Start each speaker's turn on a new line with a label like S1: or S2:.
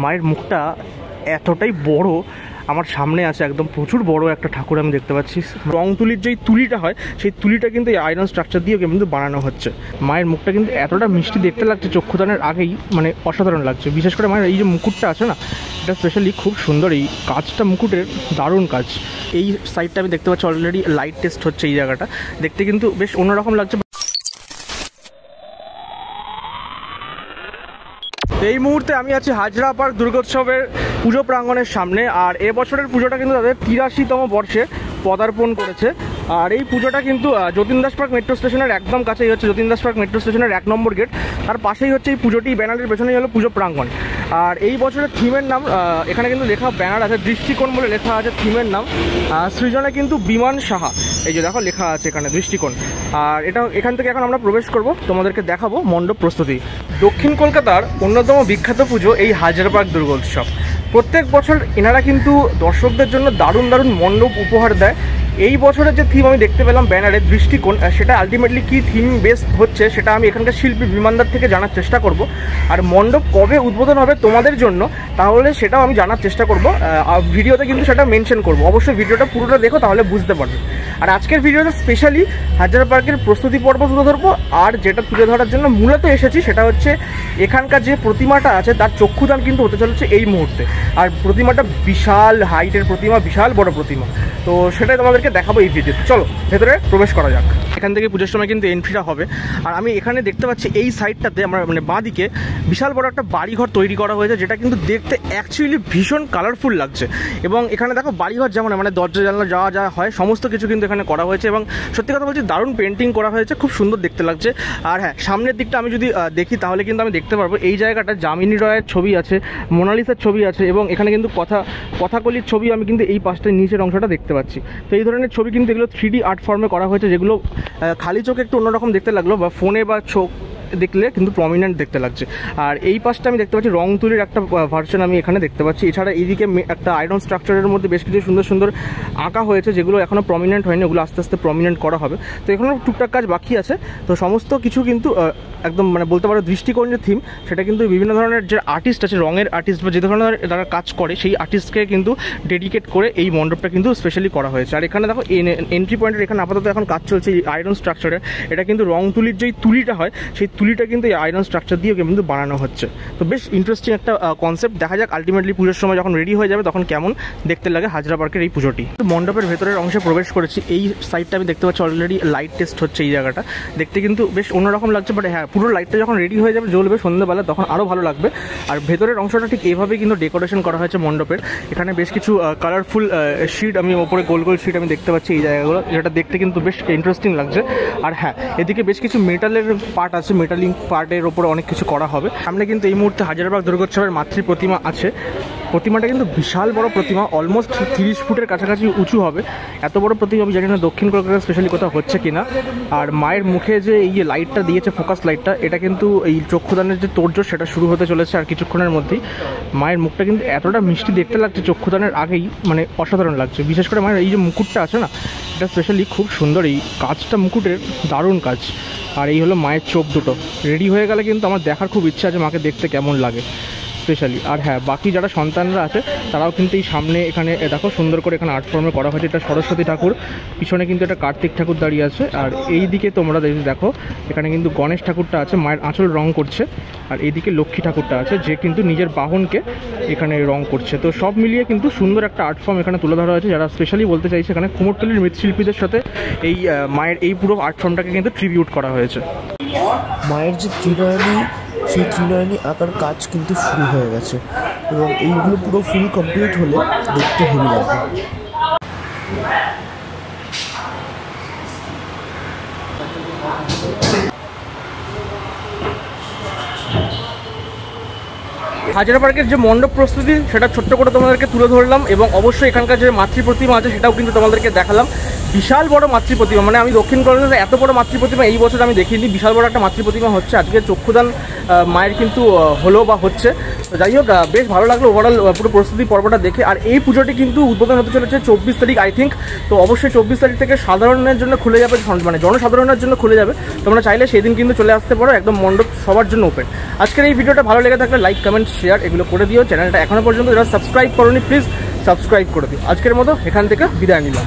S1: মায়ের মুখটা এতটাই বড়, আমার সামনে আছে একদম প্রচুর বড় একটা ঠাকুর আমি দেখতে পাচ্ছি। রং তুলির যেই তুলিটা হয় সেই তুলিটা কিন্তু আয়রন স্ট্রাকচার দিয়ে কিন্তু বানানো হচ্ছে। মায়ের মুখটা কিন্তু এতটা মিষ্টি দেখতে লাগছে চক্ষুদানের আগেই, মানে অসাধারণ লাগছে। বিশেষ করে মায়ের এই যে মুকুটটা আছে না, এটা স্পেশালি খুব সুন্দর। এই কাজটা মুকুটের দারুণ কাজ। এই সাইডটা আমি দেখতে পাচ্ছি অলরেডি লাইট টেস্ট হচ্ছে। এই জায়গাটা দেখতে কিন্তু বেশ অন্যরকম লাগছে। এই মুহূর্তে আমি আছি হাজরা পার্ক দুর্গোৎসবের পুজো প্রাঙ্গণের সামনে। আর এবছরের পুজোটা কিন্তু তাদের 83তম বর্ষে পদার্পণ করেছে। আর এই পুজোটা কিন্তু যতীন দাস পার্ক মেট্রো স্টেশনের একদম কাছেই হচ্ছে। যতীন দাস পার্ক মেট্রো স্টেশনের 1 নম্বর গেট, তার পাশেই হচ্ছে এই পুজোটি। ব্যানারের পেছনেই হলো পুজো প্রাঙ্গণ। আর এই বছরের থিমের নাম এখানে কিন্তু লেখা ব্যানার আছে, দৃষ্টিকোণ বলে লেখা আছে থিমের নাম। সৃজনে কিন্তু বিমান সাহা, এই যে দেখো লেখা আছে এখানে দৃষ্টিকোণ। আর এটা এখান থেকে এখন আমরা প্রবেশ করব, তোমাদেরকে দেখাবো মণ্ডপ প্রস্তুতি। দক্ষিণ কলকাতার অন্যতম বিখ্যাত পুজো এই হাজরা পার্ক দুর্গোৎসব। প্রত্যেক বছর এনারা কিন্তু দর্শকদের জন্য দারুণ দারুণ মণ্ডপ উপহার দেয়। এই বছরের যে থিম আমি দেখতে পেলাম ব্যানারে দৃষ্টিকোণ, সেটা আলটিমেটলি কী থিম বেস হচ্ছে সেটা আমি এখানকার শিল্পী বিমানদার থেকে জানার চেষ্টা করব। আর মণ্ডপ কবে উদ্বোধন হবে তোমাদের জন্য, তাহলে সেটাও আমি জানার চেষ্টা করব। ভিডিওতে কিন্তু সেটা মেনশন করব। অবশ্যই ভিডিওটা পুরোটা দেখো, তাহলে বুঝতে পারবে। আর আজকের ভিডিওতে স্পেশালি হাজরা পার্কের প্রস্তুতি পর্ব তুলে ধরবো। আর যেটা তুলে ধরার জন্য মূলত এসেছি সেটা হচ্ছে এখানকার যে প্রতিমাটা আছে তার চক্ষুদান কিন্তু হতে চলেছে এই মুহূর্তে। আর প্রতিমাটা বিশাল হাইটের প্রতিমা, বিশাল বড় প্রতিমা। তো সেটাই তোমাদেরকে দেখাবো এই ভিডিওতে। চলো ভেতরে প্রবেশ করা যাক। এখান থেকে পুজোর সময় কিন্তু এন্ট্রিটা হবে। আর আমি এখানে দেখতে পাচ্ছি এই সাইডটাতে আমার মানে বাঁ দিকে বিশাল বড় একটা বাড়িঘর তৈরি করা হয়েছে, যেটা কিন্তু দেখতে অ্যাকচুয়ালি ভীষণ কালারফুল লাগছে। এবং এখানে দেখো বাড়িঘর যেমন মানে দরজা জানলা যাওয়া যা হয় সমস্ত কিছু কিন্তু এখানে করা হয়েছে। এবং সত্যি কথা বলছি দারুণ পেন্টিং করা হয়েছে, খুব সুন্দর দেখতে লাগছে। আর হ্যাঁ, সামনের দিকটা আমি যদি দেখি তাহলে কিন্তু আমি দেখতে পারবো এই জায়গাটা যামিনী রায়ের ছবি আছে, মোনালিসার ছবি আছে। এবং এখানে কিন্তু কথাকলির ছবি আমি কিন্তু এই পাশটার নিচের অংশটা দেখতে পাচ্ছি। তো এই ধরনের ছবি কিন্তু এগুলো 3D আর্ট ফর্মে করা হয়েছে, যেগুলো খালি চোখে একটু অন্যরকম দেখতে লাগলো, বা ফোনে বা চোখ দেখলে কিন্তু প্রমিনেন্ট দেখতে লাগছে। আর এই পাশটা আমি দেখতে পাচ্ছি রং তুলির একটা ভার্সন আমি এখানে দেখতে পাচ্ছি। এছাড়া এইদিকে একটা আয়রন স্ট্রাকচারের মধ্যে বেশ কিছু সুন্দর সুন্দর আঁকা হয়েছে, যেগুলো এখনও প্রমিনেন্ট হয়নি, ওগুলো আস্তে আস্তে প্রমিনেন্ট করা হবে। তো এখনও টুকটাক কাজ বাকি আছে। তো সমস্ত কিছু কিন্তু একদম মানে বলতে পারো দৃষ্টিকোণ যে থিম, সেটা কিন্তু বিভিন্ন ধরনের যে আর্টিস্ট আছে, রঙের আর্টিস্ট বা যে ধরনের যারা কাজ করে সেই আর্টিস্টকে কিন্তু ডেডিকেট করে এই মণ্ডপটা কিন্তু স্পেশালি করা হয়েছে। আর এখানে দেখো এন্ট্রি পয়েন্টের এখানে আপাতত এখন কাজ চলছে এই আয়রন স্ট্রাকচারের। এটা কিন্তু রং তুলির যেই তুলিটা হয় সেই তুলিটা কিন্তু এই আয়রন স্ট্রাকচার দিয়ে কিন্তু বানানো হচ্ছে। তো বেশ ইন্টারেস্টিং একটা কনসেপ্ট। দেখা যাক আলটিমেটলি পুজোর সময় যখন রেডি হয়ে যাবে তখন কেমন দেখতে লাগে হাজরা পার্কের এই পুজোটি। মণ্ডপের ভেতরের অংশে প্রবেশ করেছি। এই সাইডটা আমি দেখতে পাচ্ছি অলরেডি লাইট টেস্ট হচ্ছে। এই জায়গাটা দেখতে কিন্তু বেশ অন্যরকম লাগছে। বাট হ্যাঁ, পুরো লাইটটা যখন রেডি হয়ে যাবে জ্বলবে সন্ধ্যেবেলা, তখন আরও ভালো লাগবে। আর ভেতরের অংশটা ঠিক এইভাবেই কিন্তু ডেকোরেশন করা হয়েছে মণ্ডপের। এখানে বেশ কিছু কালারফুল শিট আমি ওপরে গোল গোল শিট আমি দেখতে পাচ্ছি এই জায়গাগুলো, যেটা দেখতে কিন্তু বেশ ইন্টারেস্টিং লাগছে। আর হ্যাঁ, এদিকে বেশ কিছু মেটালের পার্ট আছে, মেটালিং পার্টের ওপরে অনেক কিছু করা হবে। সামনে কিন্তু এই মুহূর্তে হাজরা পার্ক দুর্গোৎসবের মাতৃ প্রতিমা আছে। প্রতিমাটা কিন্তু বিশাল বড় প্রতিমা, অলমোস্ট 30 ফুটের কাছাকাছি উঁচু হবে। এত বড় প্রতিমা আমি জানি না দক্ষিণ কলকাতায় স্পেশালি কোথাও হচ্ছে কিনা। আর মায়ের মুখে যে এই যে লাইটটা দিয়েছে, ফোকাস লাইটটা, এটা কিন্তু এই চক্ষুদানের যে তোড়জোড় সেটা শুরু হতে চলেছে আর কিছুক্ষণের মধ্যেই। মায়ের মুখটা কিন্তু এতটা মিষ্টি দেখতে লাগছে চক্ষুদানের আগেই, মানে অসাধারণ লাগছে। বিশেষ করে মায়ের এই যে মুকুটটা আছে না, এটা স্পেশালি খুব সুন্দর। এই কাজটা মুকুটের দারুণ কাজ। আর এই হলো মায়ের চোখ দুটো। রেডি হয়ে গেলে কিন্তু আমার দেখার খুব ইচ্ছা আছে মাকে দেখতে কেমন লাগে স্পেশালি। আর হ্যাঁ, বাকি যারা সন্তানরা আছে তারাও কিন্তু এই সামনে এখানে দেখো সুন্দর করে এখানে আর্ট ফর্মে করা হয়েছে। এটা সরস্বতী ঠাকুর, পিছনে কিন্তু এটা কার্তিক ঠাকুর দাঁড়িয়ে আছে। আর এই দিকে তোমরা দেখো এখানে কিন্তু গণেশ ঠাকুরটা আছে, মায়ের আঁচল রং করছে। আর এইদিকে লক্ষ্মী ঠাকুরটা আছে, যে কিন্তু নিজের বাহনকে এখানে রং করছে। তো সব মিলিয়ে কিন্তু সুন্দর একটা আর্ট ফর্ম এখানে তুলে ধরা হয়েছে। যারা স্পেশালি বলতে চাইছে এখানে কুমোরটুলির মৃৎশিল্পীদের সাথে এই মায়ের এই পুরো আর্ট ফর্মটাকে কিন্তু ট্রিবিউট করা হয়েছে।
S2: মায়ের যে ত্রিনয়নী, সেই ত্রিনয়নী আঁকার কাজ কিন্তু শুরু হয়ে গেছে এবং এইগুলো পুরো ফুল কমপ্লিট হলে দেখতে হেভি লাগবে।
S1: হাজরা পার্কের যে মণ্ডপ প্রস্তুতি সেটা ছোট্ট করে তোমাদেরকে তুলে ধরলাম। এবং অবশ্যই এখানকার যে মাতৃ প্রতিমা আছে সেটাও কিন্তু তোমাদেরকে দেখালাম। বিশাল বড় মাতৃ প্রতিমা, মানে আমি দক্ষিণ কলকাতাতে এত বড় মাতৃ প্রতিমা এই বছর আমি দেখিনি। বিশাল বড় একটা মাতৃ প্রতিমা হচ্ছে আজকে চক্ষুদান মায়ের কিন্তু হলো বা হচ্ছে। যাই হোক, বেশ ভালো লাগলো ওভারঅল পুরো প্রস্তুতি পর্বটা দেখে। আর এই পুজোটি কিন্তু উদ্বোধন হতে চলেছে 24 তারিখ আই থিঙ্ক। তো অবশ্যই 24 তারিখ থেকে সাধারণের জন্য খুলে যাবে, মানে জনসাধারণের জন্য খুলে যাবে। তোমরা চাইলে সেই দিন কিন্তু চলে আসতে পারো, একদম মণ্ডপ সবার জন্য ওপেন। আজকের এই ভিডিওটা ভালো লেগে থাকলে লাইক, কমেন্ট, শেয়ার শেয়ার এগুলো করে দিও। চ্যানেলটা এখনও পর্যন্ত যারা সাবস্ক্রাইব করোনি প্লিজ সাবস্ক্রাইব করে দিও। আজকের মতো এখান থেকে বিদায় নিলাম।